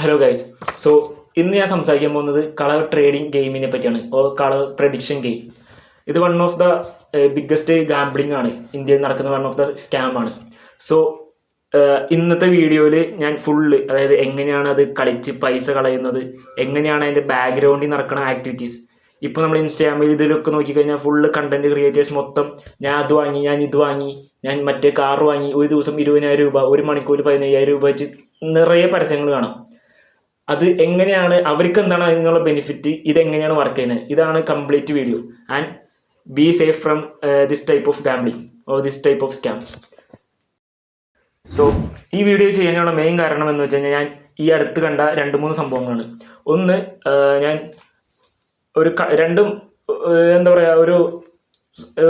Hello guys. So ഇന്ന് ഞാൻ സംസാരിക്കാൻ പോകുന്നത് കളർ ട്രേഡിംഗ് ഗെയിമിനെ പറ്റിയാണ്, കളർ പ്രഡിക്ഷൻ ഗെയിം. ഇത് one of the biggest gambling ആണ്, ഇന്ത്യയിൽ നടക്കുന്ന വൺ ഓഫ് ദ സ്കാം ആണ്. സോ ഇന്നത്തെ വീഡിയോയിൽ ഞാൻ ഫുള്ള്, അതായത് എങ്ങനെയാണ് അത് കളിച്ച് പൈസ കളയുന്നത്, എങ്ങനെയാണ് അതിൻ്റെ ബാക്ക്ഗ്രൗണ്ടിൽ നടക്കുന്ന ആക്ടിവിറ്റീസ്. ഇപ്പോൾ നമ്മൾ ഇൻസ്റ്റാഗ്രാമിൽ ഇതിലൊക്കെ നോക്കിക്കഴിഞ്ഞാൽ ഫുള്ള് കണ്ടന്റ് ക്രിയേറ്റേഴ്സ് മൊത്തം ഞാൻ അത് വാങ്ങി, ഞാൻ ഇത് വാങ്ങി, ഞാൻ മറ്റേ കാർ വാങ്ങി, ഒരു ദിവസം 20,000 രൂപ, ഒരു മണിക്കൂർ 15,000 രൂപ വെച്ച് നിറയെ പരസ്യങ്ങൾ കാണാം. അത് എങ്ങനെയാണ്, അവർക്ക് എന്താണ് അതിനുള്ള ബെനിഫിറ്റ്, ഇതെങ്ങനെയാണ് വർക്ക് ചെയ്യുന്നത്, ഇതാണ് complete video. And be safe from this type of gambling or this type of scams. So ഈ വീഡിയോ ചെയ്യാനുള്ള മെയിൻ കാരണം എന്ന് വെച്ച് കഴിഞ്ഞാൽ, ഞാൻ ഈ അടുത്ത് കണ്ട 2-3 സംഭവങ്ങളാണ്. ഒന്ന്, ഞാൻ രണ്ടും എന്താ പറയുക,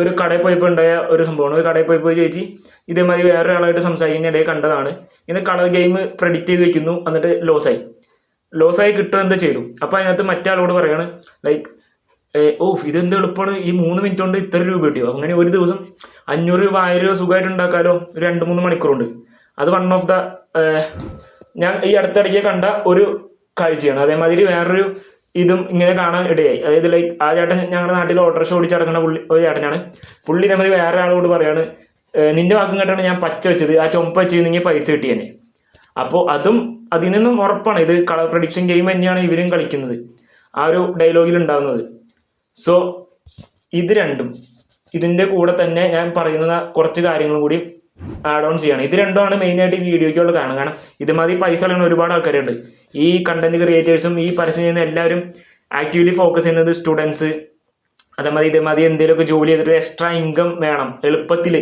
ഒരു കടയിൽ പോയപ്പോൾ ഉണ്ടായ ഒരു സംഭവമാണ്. ഒരു കടയിൽ പോയപ്പോൾ ചേച്ചി ഇതേമാതിരി വേറൊരാളായിട്ട് സംസാരിക്കുന്നതിനിടയിൽ കണ്ടതാണ്. ഇങ്ങനെ കളർ ഗെയിം പ്രെഡിക്റ്റ് ചെയ്ത് വെക്കുന്നു, എന്നിട്ട് ലോസായി കിട്ടുക എന്താ ചെയ്തു. അപ്പോൾ അതിനകത്ത് മറ്റാളോട് പറയാണ് ലൈക്ക്, ഇതെന്ത് എളുപ്പമാണ്, ഈ 3 മിനിറ്റ് കൊണ്ട് ഇത്ര രൂപ കിട്ടിയോ, അങ്ങനെ ഒരു ദിവസം 500 രൂപ 1000 രൂപ സുഖമായിട്ട് ഉണ്ടാക്കാമല്ലോ, ഒരു 2-3 മണിക്കൂറുണ്ട്. അത് വൺ ഓഫ് ദ ഞാൻ ഈ അടുത്തിടയ്ക്ക് കണ്ട ഒരു കാഴ്ചയാണ്. അതേമാതിരി വേറൊരു ഇതും ഇങ്ങനെ കാണാൻ ഇടയായി. അതായത് ലൈക്ക്, ആ ചേട്ടൻ ഞങ്ങളുടെ നാട്ടിൽ ഓട്ടോറിക്ഷ ഓടിച്ച് നടക്കുന്ന ഒരു ചേട്ടനാണ്. പുള്ളി നമ്മൾ വേറെ ആളോട് പറയാണ്, നിന്റെ വാക്കും കേട്ടാണ് ഞാൻ പച്ച വെച്ചത്, ആ ചുമപ്പ് വെച്ചിരുന്നെങ്കിൽ പൈസ കിട്ടിയേനെ. അപ്പോൾ അതിൽ നിന്നും ഉറപ്പാണ് ഇത് കളർ പ്രഡിക്ഷൻ ഗെയിം തന്നെയാണ് ഇവരും കളിക്കുന്നത്, ആ ഒരു ഡയലോഗിൽ ഉണ്ടാകുന്നത്. സോ ഇത് രണ്ടും, ഇതിൻ്റെ കൂടെ തന്നെ ഞാൻ പറയുന്ന കുറച്ച് കാര്യങ്ങളും കൂടി ആഡ് ഓൺ ചെയ്യണം. ഇത് രണ്ടുമാണ് മെയിനായിട്ട് ഈ വീഡിയോയ്ക്കുള്ള കാരണം ഇതുമാതിരി പൈസ കളയുന്ന ഒരുപാട് ആൾക്കാരുണ്ട്. ഈ കണ്ടന്റ് ക്രിയേറ്റേഴ്സും ഈ പരസ്യം ചെയ്യുന്ന എല്ലാവരും ആക്റ്റീവ്ലി ഫോക്കസ് ചെയ്യുന്നത് സ്റ്റുഡൻസ്, അതേമാതിരി ഇതേമാതിരി എന്തെങ്കിലുമൊക്കെ ജോലി ചെയ്തിട്ട് എക്സ്ട്രാ ഇൻകം വേണം എളുപ്പത്തിൽ.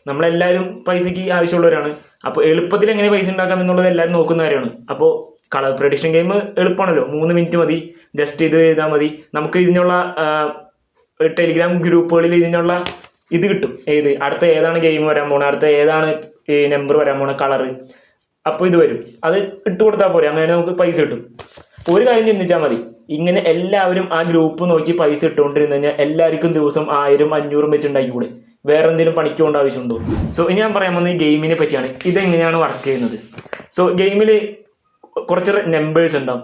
നമ്മളെല്ലാവരും പൈസയ്ക്ക് ആവശ്യമുള്ളവരാണ്. അപ്പോൾ എളുപ്പത്തിൽ എങ്ങനെ പൈസ ഉണ്ടാക്കാം എന്നുള്ളത് എല്ലാവരും നോക്കുന്ന കാര്യമാണ്. അപ്പോൾ കളർ പ്രഡിക്ഷൻ ഗെയിം എളുപ്പമാണല്ലോ, 3 മിനിറ്റ് മതി, ജസ്റ്റ് ഇത് ചെയ്താൽ മതി. നമുക്ക് ഇതിനുള്ള ടെലിഗ്രാം ഗ്രൂപ്പുകളിൽ ഇതിനുള്ള ഇത് കിട്ടും, അടുത്ത ഏതാണ് ഗെയിം വരാൻ പോണത്, അടുത്ത ഏതാണ് നമ്പർ വരാൻ പോണ കളറ്, അപ്പോൾ ഇത് വരും. അത് ഇട്ട് കൊടുത്താൽ പോരെ, അങ്ങനെ നമുക്ക് പൈസ കിട്ടും. ഒരു കാര്യം ചിന്തിച്ചാൽ മതി, ഇങ്ങനെ എല്ലാവരും ആ ഗ്രൂപ്പ് നോക്കി പൈസ ഇട്ടുകൊണ്ടിരുന്നു കഴിഞ്ഞാൽ എല്ലാവർക്കും ദിവസം 1000 500 വെച്ചുണ്ടാക്കിക്കൂടെ, വേറെ എന്തെങ്കിലും പണിക്ക് കൊണ്ട് ആവശ്യമുണ്ടോ? സോ ഇനി ഞാൻ പറയാൻ പോകുന്നത് ഈ ഗെയിമിനെ പറ്റിയാണ്. ഇതെങ്ങനെയാണ് വർക്ക് ചെയ്യുന്നത്. സോ ഗെയിമിൽ കുറച്ച് നമ്പേഴ്സ് ഉണ്ടാവും,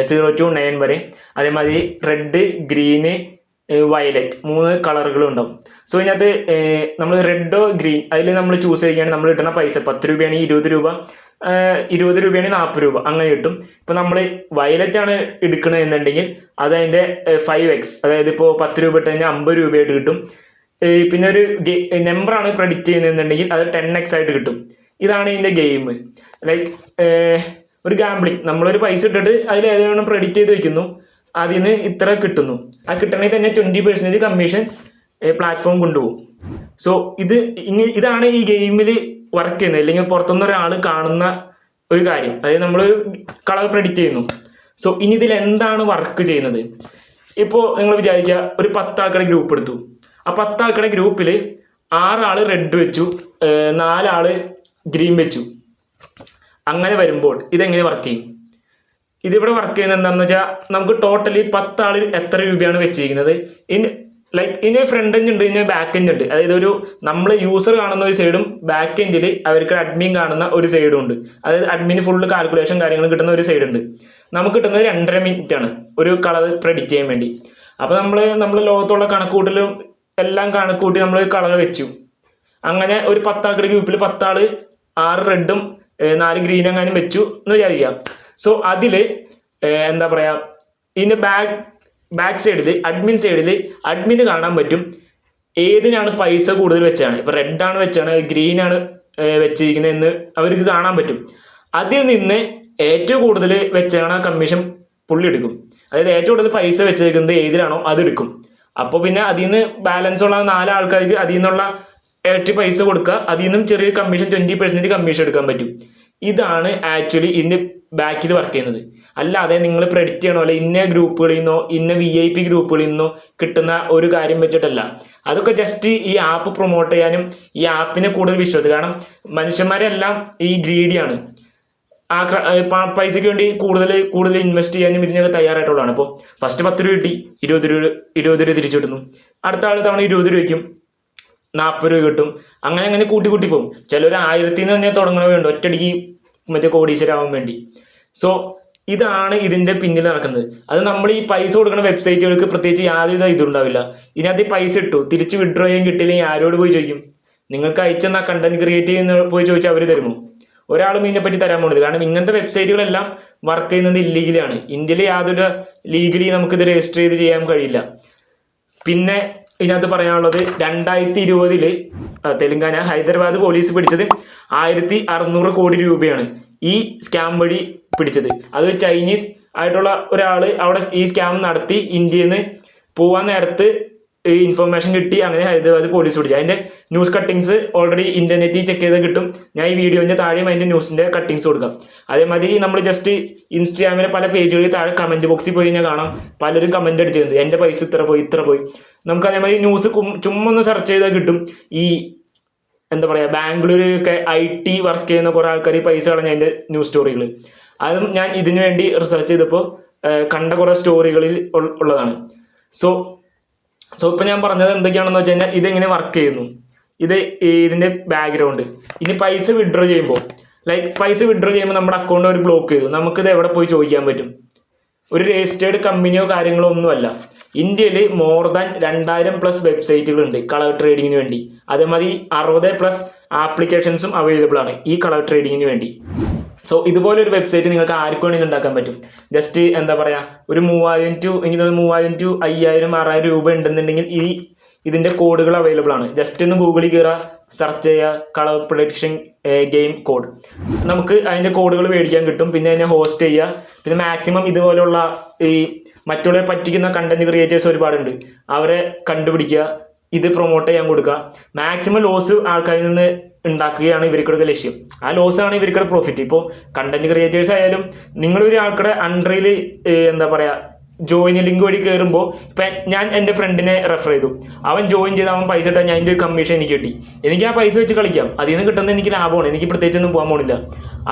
0 to 9 വരെ. അതേമാതിരി റെഡ്, ഗ്രീന്, വയലറ്റ് 3 കളറുകളും ഉണ്ടാവും. സോ ഇതിനകത്ത് നമ്മൾ റെഡോ ഗ്രീൻ അതിൽ നമ്മൾ ചൂസ് ചെയ്യുകയാണെങ്കിൽ നമ്മൾ കിട്ടുന്ന പൈസ 10 രൂപയാണെങ്കിൽ 20 രൂപ, 20 രൂപയാണെങ്കിൽ 40 രൂപ, അങ്ങനെ കിട്ടും. ഇപ്പോൾ നമ്മൾ വയലറ്റ് ആണ് എടുക്കുന്നത് എന്നുണ്ടെങ്കിൽ അത് അതിൻ്റെ 5x, അതായത് ഇപ്പോൾ 10 രൂപ ഇട്ട് കഴിഞ്ഞാൽ 50 രൂപയായിട്ട് കിട്ടും. പിന്നെ ഒരു നമ്പറാണ് പ്രെഡിക്റ്റ് ചെയ്യുന്നതെന്നുണ്ടെങ്കിൽ അത് 10x ആയിട്ട് കിട്ടും. ഇതാണ് ഇതിൻ്റെ ഗെയിം. ലൈക്ക് ഒരു ഗാംബ്ലിംഗ്, നമ്മളൊരു പൈസ ഇട്ടിട്ട് അതിൽ ഏതെങ്കിലും പ്രെഡിക്റ്റ് ചെയ്ത് വെക്കുന്നു, അതിന് ഇത്ര കിട്ടുന്നു. ആ കിട്ടണമെങ്കിൽ തന്നെ 20% കമ്മീഷൻ പ്ലാറ്റ്ഫോം കൊണ്ടുപോകും. സോ ഇതാണ് ഈ ഗെയിമിൽ വർക്ക് ചെയ്യുന്നത്. അല്ലെങ്കിൽ പുറത്തുനിന്ന് ഒരാൾ കാണുന്ന ഒരു കാര്യം, അതായത് നമ്മൾ കളർ പ്രെഡിക്റ്റ് ചെയ്യുന്നു. സോ ഇനി ഇതിൽ എന്താണ് വർക്ക് ചെയ്യുന്നത്? ഇപ്പോൾ നിങ്ങൾ വിചാരിക്കുക, ഒരു 10 ആൾക്കാരുടെ ഗ്രൂപ്പ് എടുത്തു. ആ 10 ആൾക്കാരുടെ ഗ്രൂപ്പിൽ 6 ആൾ റെഡ് വെച്ചു, 4 ആൾ ഗ്രീൻ വെച്ചു. അങ്ങനെ വരുമ്പോൾ ഇതെങ്ങനെ വർക്ക് ചെയ്യും? ഇതിവിടെ വർക്ക് ചെയ്യുന്നത് എന്താണെന്ന് വെച്ചാൽ, നമുക്ക് ടോട്ടലി 10 ആൾ എത്ര രൂപയാണ് വെച്ചിരിക്കുന്നത്. ഇനി ഫ്രണ്ട് എൻഡ് ഉണ്ട്, ഇനി ബാക്ക് എൻഡ് ഉണ്ട്. അതായത് ഒരു നമ്മൾ യൂസർ കാണുന്ന ഒരു സൈഡും ബാക്ക് എൻഡിൽ അവർക്ക് അഡ്മിൻ കാണുന്ന ഒരു സൈഡും ഉണ്ട്. അതായത് അഡ്മിന് ഫുള്ള് കാൽക്കുലേഷൻ കാര്യങ്ങൾ കിട്ടുന്ന ഒരു സൈഡ് ഉണ്ട്. നമുക്ക് കിട്ടുന്നത് 2.5 മിനിറ്റ് ആണ് ഒരു കളർ പ്രെഡിക്റ്റ് ചെയ്യാൻ വേണ്ടി. അപ്പോൾ നമ്മൾ ലോകത്തുള്ള കണക്കൂട്ടലും എല്ലാം കണക്കൂട്ടി നമ്മൾ കളർ വെച്ചു. അങ്ങനെ ഒരു 10 ആൾക്കാരുടെ ഗ്രൂപ്പിൽ 10 ആൾ 6 റെഡും 4 ഗ്രീൻ എങ്ങാനും വെച്ചു എന്ന് വിചാരിക്കാം. സോ അതിൽ എന്താ പറയുക, ഇതിൻ്റെ ബാക്ക് സൈഡിൽ അഡ്മിൻ സൈഡിൽ അഡ്മിന് കാണാൻ പറ്റും ഏതിനാണ് പൈസ കൂടുതൽ വെച്ചാണ്. ഇപ്പോൾ റെഡാണ് വെച്ചാണ്, ഗ്രീനാണ് വെച്ചിരിക്കുന്നത് എന്ന് അവർക്ക് കാണാൻ പറ്റും. അതിൽ നിന്ന് ഏറ്റവും കൂടുതൽ വെച്ചാണ് കമ്മീഷൻ പുള്ളി എടുക്കും. അതായത് ഏറ്റവും കൂടുതൽ പൈസ വെച്ചേക്കുന്നത് ഏതിലാണോ അതെടുക്കും. അപ്പോൾ പിന്നെ അതിൽ നിന്ന് ബാലൻസ് ഉള്ള 4 ആൾക്കാർക്ക് അതിൽ നിന്നുള്ള ഏറ്റവും പൈസ കൊടുക്കുക, അതിൽ നിന്നും ചെറിയ കമ്മീഷൻ 20% കമ്മീഷൻ എടുക്കാൻ പറ്റും. ഇതാണ് ആക്ച്വലി ഇതിൻ്റെ ബാക്കിൽ വർക്ക് ചെയ്യുന്നത്. അല്ലാതെ നിങ്ങൾ പ്രെഡിക്റ്റ് ചെയ്യണോ അല്ലെ ഇന്ന ഗ്രൂപ്പുകളിൽ നിന്നോ ഇന്ന VIP ഗ്രൂപ്പുകളിൽ നിന്നോ കിട്ടുന്ന ഒരു കാര്യം വെച്ചിട്ടല്ല. അതൊക്കെ ജസ്റ്റ് ഈ ആപ്പ് പ്രൊമോട്ട് ചെയ്യാനും ഈ ആപ്പിനെ കൂടുതൽ വിശ്വസിച്ച്, കാരണം മനുഷ്യന്മാരെല്ലാം ഈ ഗ്രീഡിയാണ്, ആ പൈസയ്ക്ക് വേണ്ടി കൂടുതൽ ഇൻവെസ്റ്റ് ചെയ്യാനും ഇതിനൊക്കെ തയ്യാറായിട്ടുള്ളതാണ്. അപ്പോൾ ഫസ്റ്റ് 10 രൂപ കിട്ടി, 20 രൂപ തിരിച്ചു കിട്ടുന്നു. അടുത്ത തവണ 20 രൂപയ്ക്കും 40 രൂപ കിട്ടും. അങ്ങനെ കൂട്ടി പോകും. ചിലർ 1000 തന്നെ തുടങ്ങണവരുണ്ട് ഒറ്റയടിക്ക് മറ്റേ കോടീശ്വരാവാൻ വേണ്ടി. സോ ഇതാണ് ഇതിൻ്റെ പിന്നിൽ നടക്കുന്നത്. അത് നമ്മൾ ഈ പൈസ കൊടുക്കുന്ന വെബ്സൈറ്റുകൾക്ക് പ്രത്യേകിച്ച് യാതൊരു ഇതുണ്ടാവില്ല. ഇതിനകത്ത് പൈസ ഇട്ടു തിരിച്ച് വിഡ്രോ ചെയ്യാൻ കിട്ടില്ലെങ്കിൽ ആരോട് പോയി ചോദിക്കും? നിങ്ങൾക്ക് അയച്ചെന്ന കണ്ടന്റ് ക്രിയേറ്റ് ചെയ്യുന്ന പോയി ചോദിച്ചാൽ അവർ തരുമോ? ഒരാളും ഇതിനെപ്പറ്റി തരാൻ പോകുന്നത്. കാരണം ഇങ്ങനത്തെ വെബ്സൈറ്റുകളെല്ലാം വർക്ക് ചെയ്യുന്നത് ഇല്ലീഗലാണ്. ഇന്ത്യയിൽ യാതൊരു ലീഗലി നമുക്കിത് രജിസ്റ്റർ ചെയ്ത് ചെയ്യാൻ കഴിയില്ല. പിന്നെ ഇതിനകത്ത് പറയാനുള്ളത് 2020 തെലങ്കാന ഹൈദരാബാദ് പോലീസ് പിടിച്ചത് 1600 കോടി രൂപയാണ് ഈ സ്കാം വഴി പിടിച്ചത്. അത് ചൈനീസ് ആയിട്ടുള്ള ഒരാൾ അവിടെ ഈ സ്കാം നടത്തി ഇന്ത്യയിൽ നിന്ന് പോകാൻ നേരത്ത് ഈ ഇൻഫർമേഷൻ കിട്ടി. അങ്ങനെ ഹൈദരാബാദ് പോലീസ് പിടിച്ചു. അതിൻ്റെ ന്യൂസ് കട്ടിങ്സ് ഓൾറെഡി ഇന്റർനെറ്റിൽ ചെക്ക് ചെയ്ത് കിട്ടും. ഞാൻ ഈ വീഡിയോൻ്റെ താഴെയും അതിൻ്റെ ന്യൂസിൻ്റെ കട്ടിങ്സ് കൊടുക്കാം. അതേമാതിരി നമ്മൾ ജസ്റ്റ് ഇൻസ്റ്റാഗ്രാമിലെ പല പേജുകളിൽ താഴെ കമൻറ്റ് ബോക്സിൽ പോയി കഴിഞ്ഞാൽ കാണാം പലരും കമൻറ്റ് അടിച്ചിട്ടുണ്ട്, എൻ്റെ പൈസ ഇത്ര പോയി. നമുക്ക് അതേമാതിരി ന്യൂസ് ചുമ്മാ ഒന്ന് സെർച്ച് ചെയ്താൽ കിട്ടും. ഈ എന്താ പറയുക, ബാംഗ്ലൂരൊക്കെ IT വർക്ക് ചെയ്യുന്ന കുറേ ആൾക്കാർ പൈസ കളഞ്ഞ അതിൻ്റെ ന്യൂസ് സ്റ്റോറികൾ. അതും ഞാൻ ഇതിനു വേണ്ടി റിസർച്ച് ചെയ്തപ്പോൾ കണ്ട കുറേ സ്റ്റോറികളിൽ ഉള്ളതാണ്. സോ ഇപ്പം ഞാൻ പറഞ്ഞത് എന്തൊക്കെയാണെന്ന് വെച്ച് കഴിഞ്ഞാൽ ഇതെങ്ങനെ വർക്ക് ചെയ്യുന്നു, ഇതിൻ്റെ ബാക്ക്ഗ്രൗണ്ട്. ഇനി പൈസ വിഡ്രോ ചെയ്യുമ്പോൾ നമ്മുടെ അക്കൗണ്ട് അവർ ബ്ലോക്ക് ചെയ്തു, നമുക്കിത് എവിടെ പോയി ചോദിക്കാൻ പറ്റും? ഒരു രജിസ്റ്റേർഡ് കമ്പനിയോ കാര്യങ്ങളോ ഒന്നുമല്ല. ഇന്ത്യയിൽ മോർ ദാൻ 2000+ വെബ്സൈറ്റുകളുണ്ട് കളർ ട്രേഡിങ്ങിന് വേണ്ടി. അതേമാതിരി 60+ ആപ്ലിക്കേഷൻസും അവൈലബിൾ ആണ് ഈ കളർ ട്രേഡിങ്ങിന് വേണ്ടി. സോ ഇതുപോലെ ഒരു വെബ്സൈറ്റ് നിങ്ങൾക്ക് ആർക്കും വേണമെങ്കിൽ ഉണ്ടാക്കാൻ പറ്റും. ജസ്റ്റ് എന്താ പറയുക, ഒരു 3000 to 5000 6000 രൂപ ഉണ്ടെന്നുണ്ടെങ്കിൽ ഇതിൻ്റെ കോഡുകൾ അവൈലബിൾ ആണ്. ജസ്റ്റ് ഒന്ന് ഗൂഗിളിൽ കയറുക, സെർച്ച് ചെയ്യുക കളർ പ്രൊഡിക്ഷൻ ഗെയിം കോഡ്. നമുക്ക് അതിൻ്റെ കോഡുകൾ മേടിക്കാൻ കിട്ടും. പിന്നെ അതിനെ ഹോസ്റ്റ് ചെയ്യുക. പിന്നെ മാക്സിമം ഇതുപോലുള്ള ഈ മറ്റുള്ളവരെ പറ്റിക്കുന്ന കണ്ടന്റ് ക്രിയേറ്റേഴ്സ് ഒരുപാടുണ്ട്, അവരെ കണ്ടുപിടിക്കുക, ഇത് പ്രൊമോട്ട് ചെയ്യാൻ കൊടുക്കുക. മാക്സിമം ലോസ് ആൾക്കാരിൽ നിന്ന് ഉണ്ടാക്കുകയാണ് ഇവർക്കുടെ ലക്ഷ്യം. ആ ലോസാണ് ഇവർക്കുടെ പ്രോഫിറ്റ്. ഇപ്പോൾ കണ്ടന്റ് ക്രിയേറ്റേഴ്സ് ആയാലും നിങ്ങളൊരു ആൾക്കുടെ അണ്ടറിൽ എന്താ പറയുക ജോയിൻ ലിങ്ക് വഴി കയറുമ്പോൾ ഇപ്പം ഞാൻ എൻ്റെ ഫ്രണ്ടിനെ റെഫർ ചെയ്തു, അവൻ ജോയിൻ ചെയ്ത് അവൻ പൈസ ഇട്ടാൽ ഞാൻ അതിൻ്റെ ഒരു കമ്മീഷൻ എനിക്ക് കിട്ടി. എനിക്ക് ആ പൈസ വെച്ച് കളിക്കാം, അതിൽ നിന്ന് കിട്ടുന്നത് എനിക്ക് ലാഭമാണ്, എനിക്ക് പ്രത്യേകിച്ചൊന്നും പോകാൻ പോണില്ല.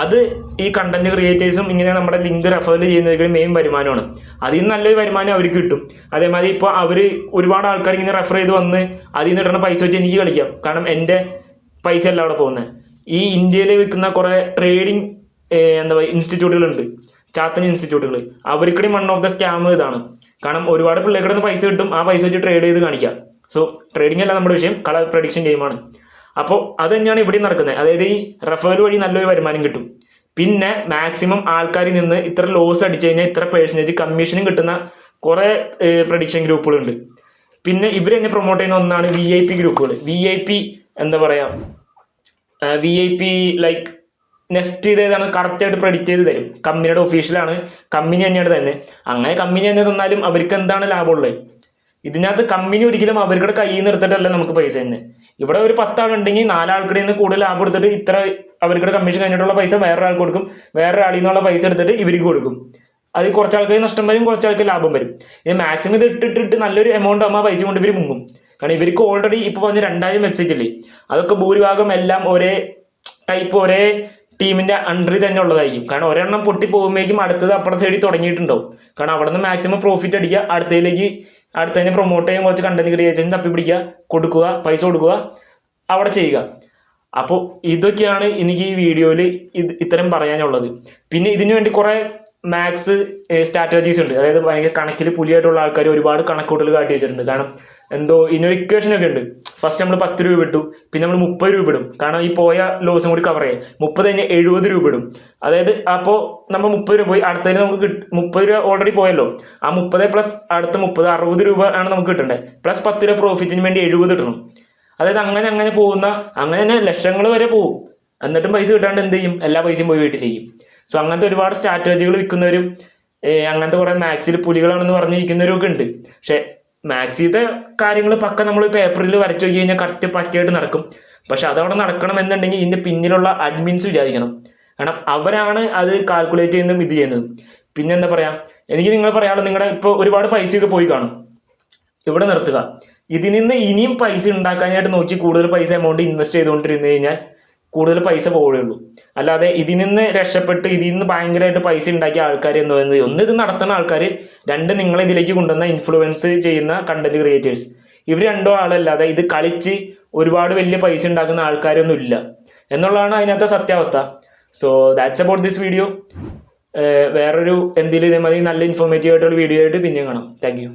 അത് ഈ കണ്ടന്റ് ക്രിയേറ്റേഴ്സും ഇങ്ങനെ നമ്മുടെ ലിങ്ക് റെഫർ ചെയ്യുന്നവർക്ക് മെയിൻ വരുമാനമാണ്. അതിൽ നിന്ന് നല്ലൊരു വരുമാനം അവർക്ക് കിട്ടും. അതേമാതിരി ഇപ്പോൾ അവർ ഒരുപാട് ആൾക്കാർ ഇങ്ങനെ റെഫർ ചെയ്ത് വന്ന് അതിൽ നിന്ന് കിട്ടുന്ന പൈസ വെച്ച് എനിക്ക് കളിക്കാം. കാരണം എൻ്റെ പൈസ അല്ല അവിടെ പോകുന്നത്. ഈ ഇന്ത്യയിൽ വിൽക്കുന്ന കുറേ ട്രേഡിങ് എന്താ പറയുക ഇൻസ്റ്റിറ്റ്യൂട്ടുകളുണ്ട്, ചാത്തൻ ഇൻസ്റ്റിറ്റ്യൂട്ടുകൾ. അവർക്കിടെ വൺ ഓഫ് ദ സ്കാം ഇതാണ്. കാരണം ഒരുപാട് പിള്ളേരുടെ നിന്ന് പൈസ കിട്ടും, ആ പൈസ വെച്ച് ട്രേഡ് ചെയ്ത് കാണിക്കാം. സോ ട്രേഡിംഗ് അല്ല നമ്മുടെ വിഷയം, കളർ പ്രഡിക്ഷൻ ഗെയിമാണ്. അപ്പോൾ അത് തന്നെയാണ് ഇവിടെ നടക്കുന്നത്. അതായത് ഈ റെഫർ വഴി നല്ലൊരു വരുമാനം കിട്ടും. പിന്നെ മാക്സിമം ആൾക്കാരിൽ നിന്ന് ഇത്ര ലോസ് അടിച്ചു കഴിഞ്ഞാൽ ഇത്ര % കമ്മീഷനും കിട്ടുന്ന കുറേ പ്രഡിക്ഷൻ ഗ്രൂപ്പുകളുണ്ട്. പിന്നെ ഇവർ തന്നെ പ്രൊമോട്ട് ചെയ്യുന്ന ഒന്നാണ് VIP ഗ്രൂപ്പുകൾ. VIP എന്താ പറയുക, VIP ലൈക്ക് നെക്സ്റ്റ് ഇതേതാണ് കറക്റ്റായിട്ട് പ്രെഡിക്റ്റ് ചെയ്ത് തരും. കമ്പനിയുടെ ഒഫീഷ്യലാണ്, കമ്പനി തന്നെയാണ് തന്നെ. അങ്ങനെ കമ്പനി തന്നെ തന്നാലും അവർക്ക് എന്താണ് ലാഭമുള്ളത്? ഇതിനകത്ത് കമ്പനി ഒരിക്കലും അവരുടെ കയ്യിൽ നിന്ന് എടുത്തിട്ടല്ല നമുക്ക് പൈസ തന്നെ. ഇവിടെ ഒരു 10 ആളുണ്ടെങ്കിൽ 4 ആൾക്കിടെ നിന്ന് കൂടുതൽ ലാഭം എടുത്തിട്ട് ഇത്ര അവരുടെ കമ്മീഷൻ കഴിഞ്ഞിട്ടുള്ള പൈസ വേറൊരാൾക്ക് കൊടുക്കും, വേറൊരാളിൽ നിന്നുള്ള പൈസ എടുത്തിട്ട് ഇവർക്ക് കൊടുക്കും. അത് കുറച്ച് ആൾക്കാർ നഷ്ടം വരും, കുറച്ച് ആൾക്ക് ലാഭം വരും. ഇത് മാക്സിമം ഇത് ഇട്ടിട്ട് നല്ലൊരു എമൗണ്ട് ആകുമ്പോൾ ആ പൈസ കൊണ്ട് ഇവർ മുങ്ങും. കാരണം ഇവർക്ക് ഓൾറെഡി ഇപ്പോൾ പറഞ്ഞ 2000 വെബ്സൈറ്റ് ഇല്ലേ, അതൊക്കെ ഭൂരിഭാഗം എല്ലാം ഒരേ ടീമിന്റെ അണ്ടറിൽ തന്നെ ഉള്ളതായിരിക്കും. കാരണം ഒരെണ്ണം പൊട്ടി പോകുമ്പോഴേക്കും അടുത്തത് അപ്പുറത്തെ സൈഡിൽ തുടങ്ങിയിട്ടുണ്ടാവും. കാരണം അവിടെ നിന്ന് മാക്സിമം പ്രോഫിറ്റ് അടിക്കുക, അടുത്തതിനെ പ്രൊമോട്ട് ചെയ്യാൻ കുറച്ച് കണ്ടന്റ് ക്രിയേഷൻ തപ്പി പിടിക്കുക, കൊടുക്കുക, പൈസ കൊടുക്കുക, അവിടെ ചെയ്യുക. അപ്പോൾ ഇതൊക്കെയാണ് എനിക്ക് ഈ വീഡിയോയിൽ ഇത്തരം പറയാനുള്ളത്. പിന്നെ ഇതിനു വേണ്ടി കുറേ മാത്സ് സ്ട്രാറ്റജീസ് ഉണ്ട്. അതായത് ഭയങ്കര കണക്കിൽ പുലിയായിട്ടുള്ള ആൾക്കാർ ഒരുപാട് കണക്കൂട്ടൽ കാട്ടി വെച്ചിട്ടുണ്ട്. കാരണം എന്തോ ഇതിനൊരു ഇക്വേഷനൊക്കെ ഉണ്ട്. ഫസ്റ്റ് നമ്മൾ 10 രൂപ ഇട്ടു, പിന്നെ നമ്മൾ 30 രൂപ ഇടും. കാരണം ഈ പോയ ലോസും കൂടി കവർ ചെയ്യാം. 30 കഴിഞ്ഞ് 70 രൂപ ഇടും. അതായത് അപ്പോൾ നമ്മൾ 30 രൂപ പോയി, അടുത്തതിന് നമുക്ക് 30 രൂപ ഓൾറെഡി പോയല്ലോ. ആ 30 പ്ലസ് അടുത്ത 30 60 രൂപ ആണ് നമുക്ക് കിട്ടേണ്ടത്. പ്ലസ് 10 രൂപ പ്രോഫിറ്റിന് വേണ്ടി 70 ഇടണം. അതായത് അങ്ങനെ പോകുന്ന അങ്ങനെ തന്നെ ലക്ഷങ്ങൾ വരെ പോകും. എന്നിട്ടും പൈസ കിട്ടാണ്ട് എന്ത് ചെയ്യും? എല്ലാ പൈസയും പോയി വീട്ടിലേക്കും. സോ അങ്ങനത്തെ ഒരുപാട് സ്ട്രാറ്റജികൾ വിൽക്കുന്നവരും അങ്ങനത്തെ കുറേ മാത്സിൽ പുലികളാണെന്ന് പറഞ്ഞിരിക്കുന്നവരും ഒക്കെ ഉണ്ട്. പക്ഷെ മാത്സിത്തെ കാര്യങ്ങൾ പക്ക നമ്മൾ പേപ്പറിൽ വരച്ചു നോക്കി കഴിഞ്ഞാൽ കറക്റ്റ് പറ്റിയായിട്ട് നടക്കും. പക്ഷെ അതവിടെ നടക്കണം എന്നുണ്ടെങ്കിൽ ഇതിൻ്റെ പിന്നിലുള്ള അഡ്മിൻസ് വിചാരിക്കണം. കാരണം അവരാണ് അത് കാൽക്കുലേറ്റ് ചെയ്യുന്നതും ഇത് ചെയ്യുന്നതും. പിന്നെ എന്താ പറയുക, എനിക്ക് നിങ്ങൾ പറയാനുള്ളത്, നിങ്ങളുടെ ഇപ്പോൾ ഒരുപാട് പൈസയൊക്കെ പോയി കാണും, ഇവിടെ നിർത്തുക. ഇതിൽ നിന്ന് ഇനിയും പൈസ ഉണ്ടാക്കാനായിട്ട് നോക്കി കൂടുതൽ പൈസ എമൗണ്ട് ഇൻവെസ്റ്റ് ചെയ്തുകൊണ്ടിരുന്നു കഴിഞ്ഞാൽ കൂടുതൽ പൈസ പോവുകയുള്ളൂ. അല്ലാതെ ഇതിൽ നിന്ന് രക്ഷപ്പെട്ട് ഇതിൽ നിന്ന് ഭയങ്കരമായിട്ട് പൈസ ഉണ്ടാക്കിയ ആൾക്കാർ എന്ന് പറയുന്നത്, ഒന്ന് ഇത് നടത്തുന്ന ആൾക്കാർ, 2 നിങ്ങളെ ഇതിലേക്ക് കൊണ്ടുവന്ന ഇൻഫ്ലുവൻസ് ചെയ്യുന്ന കണ്ടന്റ് ക്രിയേറ്റേഴ്സ്. ഇവർ 2 ആളല്ലാതെ ഇത് കളിച്ച് ഒരുപാട് വലിയ പൈസ ഉണ്ടാക്കുന്ന ആൾക്കാരൊന്നും ഇല്ല എന്നുള്ളതാണ് അതിനകത്തെ സത്യാവസ്ഥ. So that's about this video. വേറൊരു എന്തെങ്കിലും ഇതേമാതിരി നല്ല ഇൻഫോർമേറ്റീവ് ആയിട്ടുള്ള വീഡിയോ ആയിട്ട് പിന്നെയും കാണാം. Thank you.